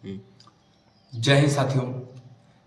जय हिंद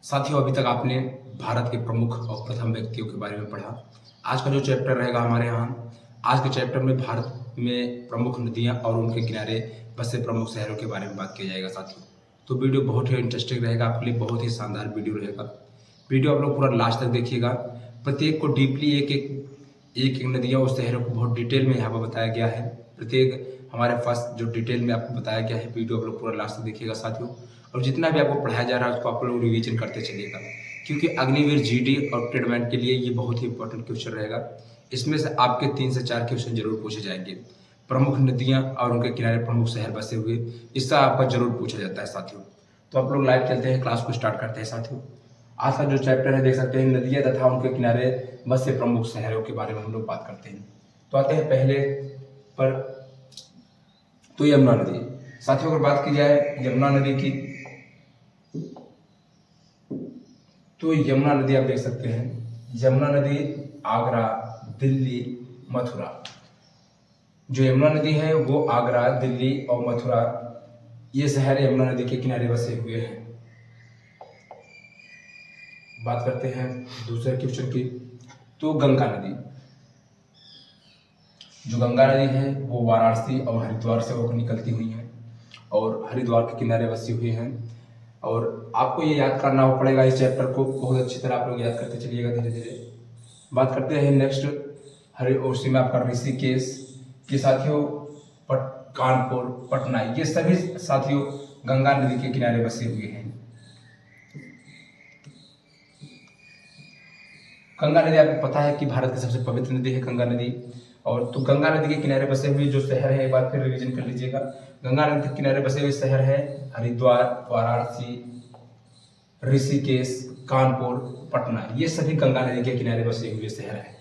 साथियों। अभी तक आपने भारत के प्रमुख और प्रथम व्यक्तियों के बारे में पढ़ा। आज का जो चैप्टर रहेगा हमारे यहाँ, आज के चैप्टर में भारत में प्रमुख नदियाँ और उनके किनारे बसे प्रमुख शहरों के बारे में बात किया जाएगा साथियों। तो वीडियो बहुत ही इंटरेस्टिंग रहेगा, आपके लिए बहुत ही शानदार वीडियो रहेगा। वीडियो आप लोग पूरा लास्ट तक देखिएगा। प्रत्येक को डीपली एक नदियाँ और शहरों को बहुत डिटेल में यहाँ पर बताया गया है। प्रत्येक हमारे पास जो डिटेल में आपको बताया गया है, वीडियो आप लोग पूरा लास्ट तक देखिएगा साथियों। और जितना भी आपको पढ़ाया जा रहा है उसको आप लोग रिवीजन करते चलिएगा, क्योंकि अग्निवीर जीडी और ट्रेडमैन के लिए ये बहुत ही इंपॉर्टेंट क्वेश्चन रहेगा। इसमें से आपके 3 से 4 क्वेश्चन जरूर पूछे जाएंगे। प्रमुख नदियाँ और उनके किनारे प्रमुख शहर बसे हुए, इसका आपका जरूर पूछा जाता है साथियों। तो आप लोग लाइव चलते हैं, क्लास को स्टार्ट करते हैं साथियों। आज का जो चैप्टर है देख सकते हैं, नदियाँ तथा उनके किनारे बसे प्रमुख शहरों के बारे में हम लोग बात करते हैं। तो आते हैं पहले पर, तो यमुना नदी साथियों। अगर बात की जाए यमुना नदी की, तो यमुना नदी आप देख सकते हैं, यमुना नदी आगरा, दिल्ली, मथुरा। जो यमुना नदी है वो आगरा, दिल्ली और मथुरा, ये शहर यमुना नदी के किनारे बसे हुए हैं। बात करते हैं दूसरे क्वेश्चन की, तो गंगा नदी। जो गंगा नदी है वो वाराणसी और हरिद्वार से होकर निकलती हुई है और हरिद्वार के किनारे बसी हुई है। और आपको ये याद करना पड़ेगा, इस चैप्टर को बहुत अच्छी तरह आप लोग याद करते चलिएगा धीरे धीरे। बात करते हैं नेक्स्ट, उसी में आपका ऋषिकेश के साथियों, कानपुर, पटना, ये सभी साथियों गंगा नदी के किनारे बसे हुए हैं। गंगा नदी आपको पता है कि भारत की सबसे पवित्र नदी है गंगा नदी। और तो गंगा नदी के किनारे बसे हुए जो शहर है, एक बार फिर रिवीजन कर लीजिएगा। गंगा नदी के किनारे बसे हुए शहर है हरिद्वार, वाराणसी, ऋषिकेश, कानपुर, पटना, ये सभी गंगा नदी के किनारे बसे हुए शहर हैं।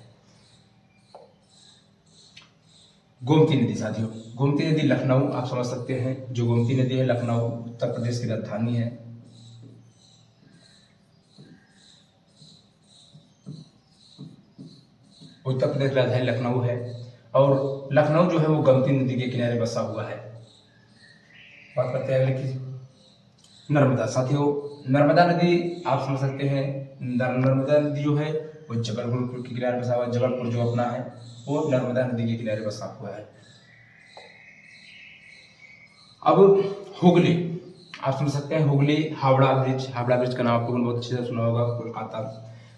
गोमती नदी साथियों, गोमती नदी लखनऊ आप समझ सकते हैं। जो गोमती नदी है लखनऊ उत्तर प्रदेश की राजधानी है। उत्तर प्रदेश की राजधानी लखनऊ है और लखनऊ जो है वो गोमती नदी के किनारे बसा हुआ है। बात करते हैं अगले की, नर्मदा साथियों। नर्मदा नदी आप समझ सकते हैं, नर्मदा नदी जो है वो जबलपुर के किनारे बसा हुआ है। जबलपुर जो अपना है वो नर्मदा नदी के किनारे बसा हुआ है। अब हुगली आप समझ सकते हैं, हुगली, हावड़ा ब्रिज। हावड़ा ब्रिज का नाम आपको बहुत अच्छे से सुना होगा।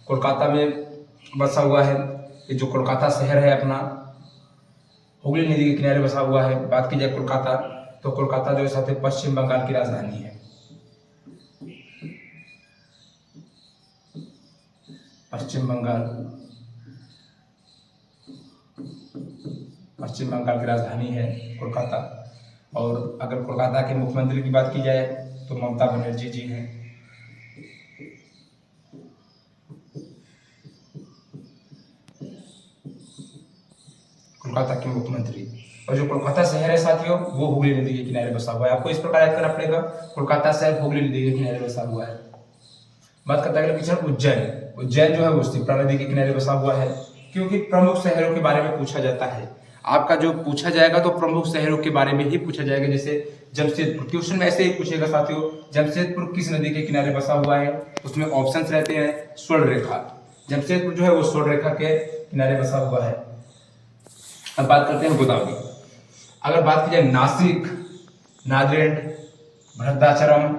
कोलकाता में बसा हुआ है। ये जो कोलकाता शहर है अपना, हुगली नदी के किनारे बसा हुआ है। बात की जाए कोलकाता, तो कोलकाता जो है पश्चिम बंगाल की राजधानी है। पश्चिम बंगाल की राजधानी है कोलकाता। और अगर कोलकाता के मुख्यमंत्री की बात की जाए तो ममता बनर्जी जी हैं। कोलकाता के मुख्यमंत्री। और जो कोलकाता शहर है साथियों वो हुगली नदी के किनारे बसा हुआ है। आपको इस प्रकार याद करना पड़ेगा, कोलकाता शहर हुगली नदी के किनारे बसा हुआ है। बात करते हैं अगले क्वेश्चन, उज्जैन। उज्जैन जो है वो शिप्रा नदी के किनारे बसा हुआ है। क्योंकि प्रमुख शहरों के बारे में पूछा जाता है, आपका जो पूछा जाएगा तो प्रमुख शहरों के बारे में ही पूछा जाएगा। जैसे जमशेदपुर, क्वेश्चन में ऐसे ही पूछेगा साथियों, जमशेदपुर किस नदी के किनारे बसा हुआ है? उसमें ऑप्शन रहते हैं स्वर्ण रेखा। जमशेदपुर जो है वो स्वर्ण रेखा के किनारे बसा हुआ है। अब बात करते हैं गोदावरी। अगर बात की जाए नासिक, नांदेड़, भद्राचलम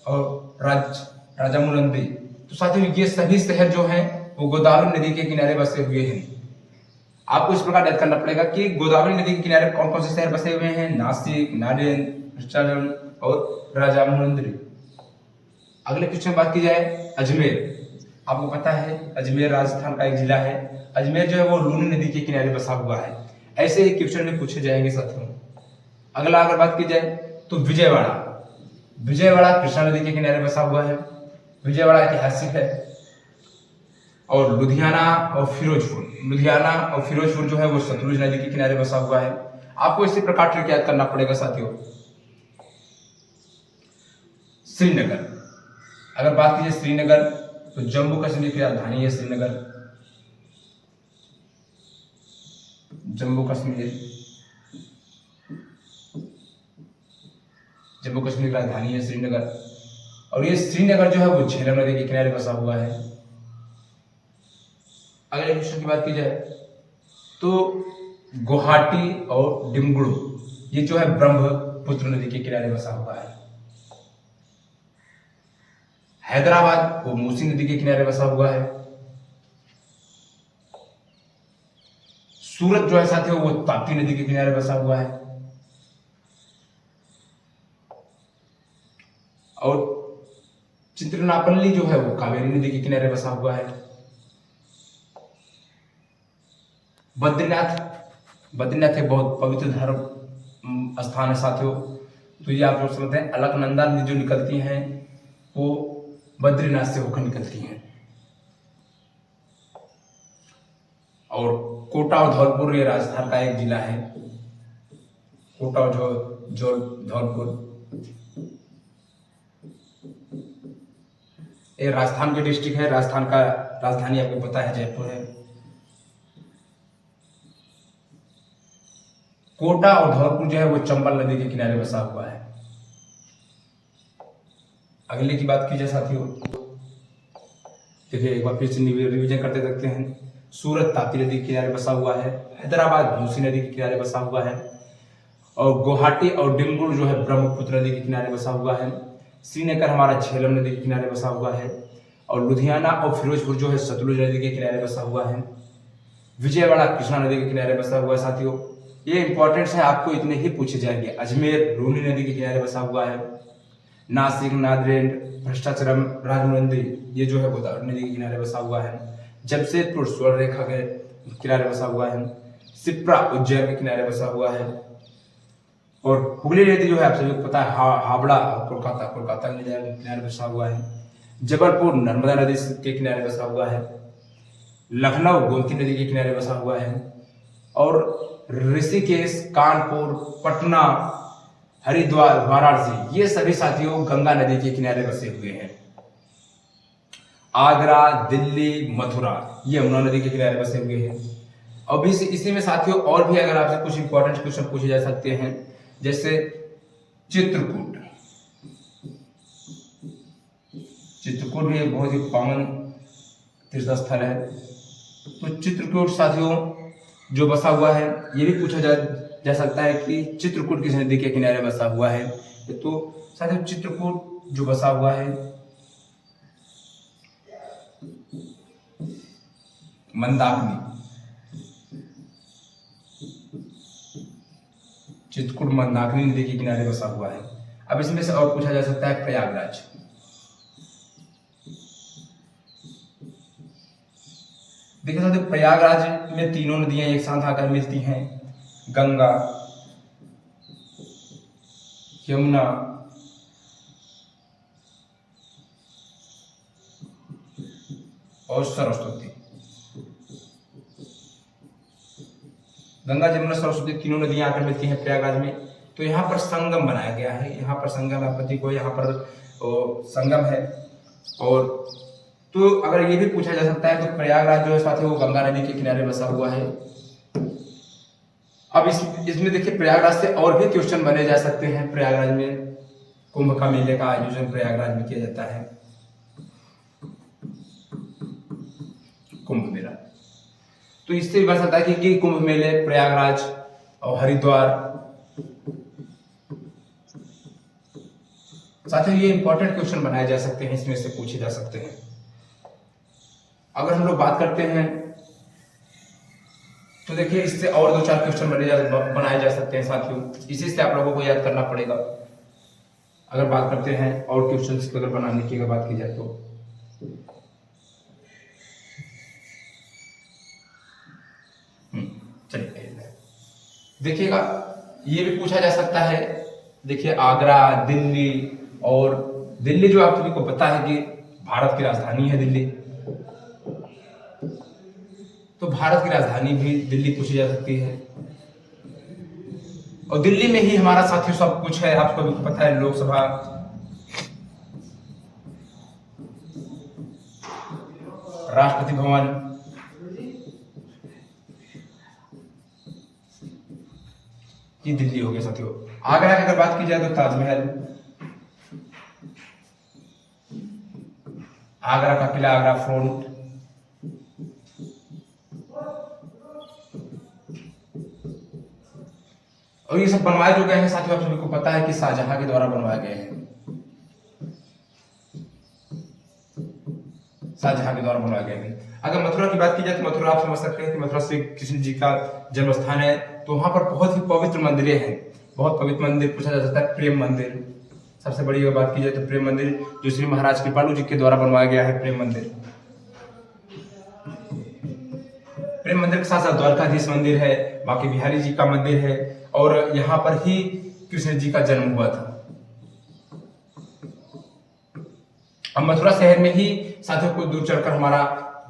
और राजामुंद्री, तो साथियों ये सभी शहर जो हैं वो गोदावरी नदी के किनारे बसे हुए हैं। आपको इस प्रकार याद करना पड़ेगा कि गोदावरी नदी के किनारे कौन कौन से शहर बसे हुए हैं? नासिक, नांदेड़, भद्राचलम और राजामुंद्री। अगले क्वेश्चन में बात की जाए अजमेर। आपको पता है अजमेर राजस्थान का एक जिला है। अजमेर जो है वो लूनी नदी के किनारे बसा हुआ है। ऐसे ही क्वेश्चन में पूछे जाएंगे साथियों। अगला अगर बात की जाए तो विजयवाड़ा। विजयवाड़ा कृष्णा नदी के किनारे बसा हुआ है। विजयवाड़ा ऐतिहासिक है। और लुधियाना और फिरोजपुर जो है वो सतलुज नदी के किनारे बसा हुआ है। आपको इसी प्रकार ट्रिक याद करना पड़ेगा साथियों। श्रीनगर, अगर बात की जाए श्रीनगर, तो जम्मू कश्मीर की राजधानी है श्रीनगर। जम्मू कश्मीर जम्मू कश्मीर की राजधानी है श्रीनगर, और ये श्रीनगर जो है वो झेलम नदी के किनारे बसा हुआ है। अगले क्वेश्चन की बात की जाए तो गुवाहाटी और डिमगुड़ ये जो है ब्रह्मपुत्र नदी के किनारे बसा हुआ है। हैदराबाद वो मूसी नदी के किनारे बसा हुआ है। सूरत जो है साथियों वो ताप्ती नदी के किनारे बसा हुआ है। और चित्रनापल्ली जो है वो कावेरी नदी के किनारे बसा हुआ है। बद्रीनाथ एक बहुत पवित्र धर्म स्थान है साथियों। तो ये आप लोग समझते हैं, अलकनंदा नदी जो निकलती हैं वो बद्रीनाथ से होकर निकलती हैं। और कोटा और धौलपुर ये राजस्थान का एक जिला है। कोटा और जो धौलपुर ये राजस्थान के डिस्ट्रिक्ट है। राजस्थान का राजधानी आपको पता है जयपुर है। कोटा और धौलपुर जो है वो चंबल नदी के किनारे बसा हुआ है। अगले की बात की जाए साथियों, देखिए एक बार फिर से रिवीजन करते देखते हैं। सूरत ताप्ती नदी के किनारे बसा हुआ है। हैदराबाद मूसी नदी के किनारे बसा हुआ है। और गुवाहाटी और डिमगुड़ जो है ब्रह्मपुत्र नदी के किनारे बसा हुआ है। श्रीनगर हमारा झेलम नदी के किनारे बसा हुआ है। और लुधियाना और फिरोजपुर जो है सतलुज नदी के किनारे बसा हुआ है। विजयवाड़ा कृष्णा नदी के किनारे बसा हुआ है। साथियों ये इंपॉर्टेंट है, आपको इतने ही पूछे जाएंगे। अजमेर लूनी नदी के किनारे बसा हुआ है। नासिक, नांदेड़, भ्रष्टाचरम, राजमुंद्री ये जो है गोदावरी नदी के किनारे बसा हुआ है। जमशेदपुर स्वर्ण रेखा के किनारे बसा हुआ है। सिप्रा उज्जैन के किनारे बसा हुआ है। और हुगली नदी जो है आप सभी को पता है, हावड़ा कोलकाता के किनारे बसा हुआ है। जबलपुर नर्मदा नदी के किनारे बसा हुआ है। लखनऊ गोमती नदी के किनारे बसा हुआ है। और ऋषिकेश, कानपुर, पटना, हरिद्वार, वाराणसी ये सभी साथियों गंगा नदी के किनारे बसे हुए हैं। आगरा, दिल्ली, मथुरा ये यमुना नदी के किनारे बसे हुए हैं। अब इसी में साथियों और भी अगर आपसे कुछ इंपॉर्टेंट क्वेश्चन पूछे जा सकते हैं, जैसे चित्रकूट भी एक बहुत ही कॉमन तीर्थ स्थल है। तो चित्रकूट साथियों जो बसा हुआ है, ये भी पूछा जा सकता है कि चित्रकूट किस नदी के किनारे बसा हुआ है। तो साथियों चित्रकूट जो बसा हुआ है मंदाकिनी, चित्रकूट मंदाकिनी नदी के किनारे बसा हुआ है। अब इसमें से और पूछा जा सकता है प्रयागराज। देखिए साथियों प्रयागराज में तीनों नदियां एक साथ आकर मिलती हैं, गंगा, यमुना और सरस्वती। गंगा, जमुना, सरस्वती तीनों नदियां आकर मिलती हैं प्रयागराज में। तो यहाँ पर संगम बनाया गया है। यहाँ पर संगम आपत्ति को यहाँ पर संगम है। और तो अगर ये भी पूछा जा सकता है तो प्रयागराज जो है साथियों वो गंगा नदी के किनारे बसा हुआ है। अब इसमें देखिए प्रयागराज से और भी क्वेश्चन बने जा सकते हैं। प्रयागराज में कुंभ का मेले का आयोजन प्रयागराज में किया जाता है, कुंभ मेला। तो इससे भी बन सकता है कि कुंभ मेले, प्रयागराज और हरिद्वार। साथियों ये इंपॉर्टेंट क्वेश्चन बनाए जा सकते हैं, इसमें से पूछे जा सकते हैं। अगर हम लोग बात करते हैं तो देखिए इससे और 2-4 क्वेश्चन बनाए जा सकते हैं साथियों। इसी से आप लोगों को याद करना पड़ेगा। अगर बात करते हैं और क्वेश्चंस की अगर बनाने की अगर बात की जाए तो चलिए देखिएगा, ये भी पूछा जा सकता है। देखिए आगरा, दिल्ली, और दिल्ली जो आप सभी को पता है कि भारत की राजधानी है दिल्ली। तो भारत की राजधानी भी दिल्ली पूछी जा सकती है। और दिल्ली में ही हमारा साथियों सब कुछ है। आपको भी पता है लोकसभा, राष्ट्रपति भवन, ये दिल्ली हो गया साथियों। आगरा की अगर बात की जाए तो ताजमहल, आगरा का किला, आगरा फोर्ट, और ये सब बनवाए जो गए हैं साथियों, आप सभी को पता है कि शाहजहां के द्वारा बनवाए गए हैं, शाहजहां के द्वारा बनवाए गए हैं। अगर मथुरा की बात की जाए तो मथुरा आप समझ सकते हैं कि मथुरा श्री कृष्ण जी का जन्म स्थान है। तो वहां पर बहुत ही पवित्र मंदिरें हैं, बहुत पवित्र मंदिर पूछा जा सकता है प्रेम मंदिर। सबसे बड़ी अगर बात की जाए तो प्रेम मंदिर जो श्री महाराज कृपालु जी के द्वारा बनवाया गया है प्रेम मंदिर। प्रेम मंदिर के साथ साथ द्वारकाधीश मंदिर है, बाकी बिहारी जी का मंदिर है, और यहाँ पर ही कृष्ण जी का जन्म हुआ था। अब मथुरा शहर में ही साथियों को दूर चढ़कर हमारा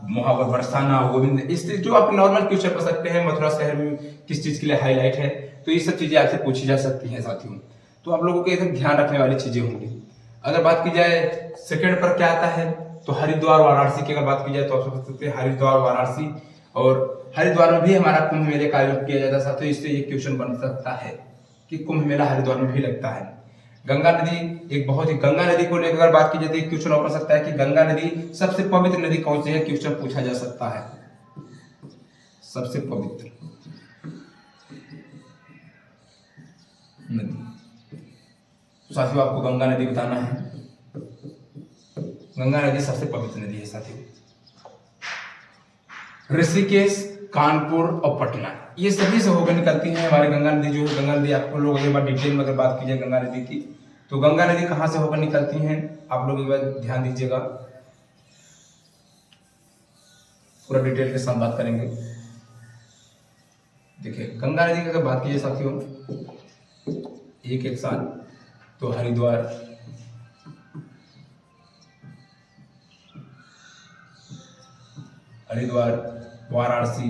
मुहावर बरसाना, गोविंद, इस जो आप नॉर्मल क्वेश्चन कर सकते हैं मथुरा शहर में किस चीज के लिए हाईलाइट है, तो ये सब चीजें आपसे पूछी जा सकती हैं साथियों। तो आप लोगों को एकदम ध्यान रखने वाली चीजें होंगी। अगर बात की जाए सेकंड पर क्या आता है, तो हरिद्वार वाराणसी की अगर बात की जाए तो आप समझ सकते हैं हरिद्वार वाराणसी, और हरिद्वार में भी हमारा कुंभ मेले का आयोजन किया जाता है साथियों। इससे ये क्वेश्चन बन सकता है कि कुंभ मेला हरिद्वार में भी लगता है। गंगा नदी एक बहुत ही, गंगा नदी को लेकर बात की जाती है क्वेश्चन हो सकता है कि गंगा नदी सबसे पवित्र नदी कौन सी है, क्वेश्चन पूछा जा सकता है। सबसे पवित्र नदी साथियों आपको गंगा नदी बताना है। गंगा नदी सबसे पवित्र नदी है साथियों। ऋषिकेश, कानपुर और पटना, ये सभी से होकर निकलती है हमारी गंगा नदी। जो है गंगा नदी आपको लोग एक बार डिटेल में अगर बात की जाए गंगा नदी की, तो गंगा नदी कहां से होकर निकलती हैं आप लोग एक बार ध्यान दीजिएगा, पूरा डिटेल के साथ बात करेंगे। देखिए गंगा नदी की अगर बात की जाए साथियों एक साथ, तो हरिद्वार, वाराणसी,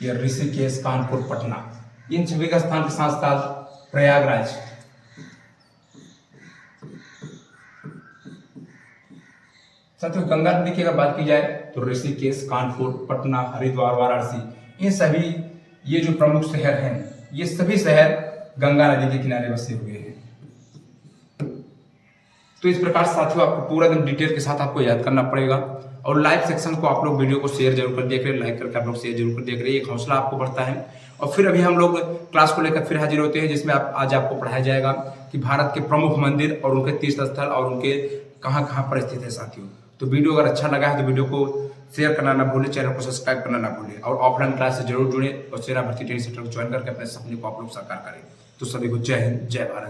या ऋषिकेश, कानपुर, पटना, इन सभी का स्थान के साथ साथ प्रयागराज। साथियों गंगा नदी की अगर बात की जाए तो ऋषिकेश, कानपुर, पटना, हरिद्वार, वाराणसी, ये सभी ये जो प्रमुख शहर हैं, ये सभी शहर गंगा नदी के किनारे बसे हुए हैं। तो इस प्रकार साथियों आपको पूरा दिन डिटेल के साथ आपको याद करना पड़ेगा। और लाइव सेक्शन को आप लोग वीडियो को शेयर जरूर कर देख रहे हैं, लाइक करके आप लोग शेयर जरूर कर देख रहे हैं, एक हौसला आपको बढ़ता है। और फिर अभी हम लोग क्लास को लेकर फिर हाजिर होते हैं, जिसमें आज आपको पढ़ाया जाएगा कि भारत के प्रमुख मंदिर और उनके तीर्थ स्थल और उनके कहाँ कहाँ पर स्थित है साथियों। तो वीडियो अगर अच्छा लगा है तो वीडियो को शेयर करना ना भूलें, चैनल को सब्सक्राइब करना ना भूलें, और ऑफलाइन क्लास से जरूर जुड़े और सेना भर्ती ट्रेनिंग सेंटर को ज्वाइन करके अपने सपने को आप लोग साकार करें। तो सभी को जय हिंद, जय भारत।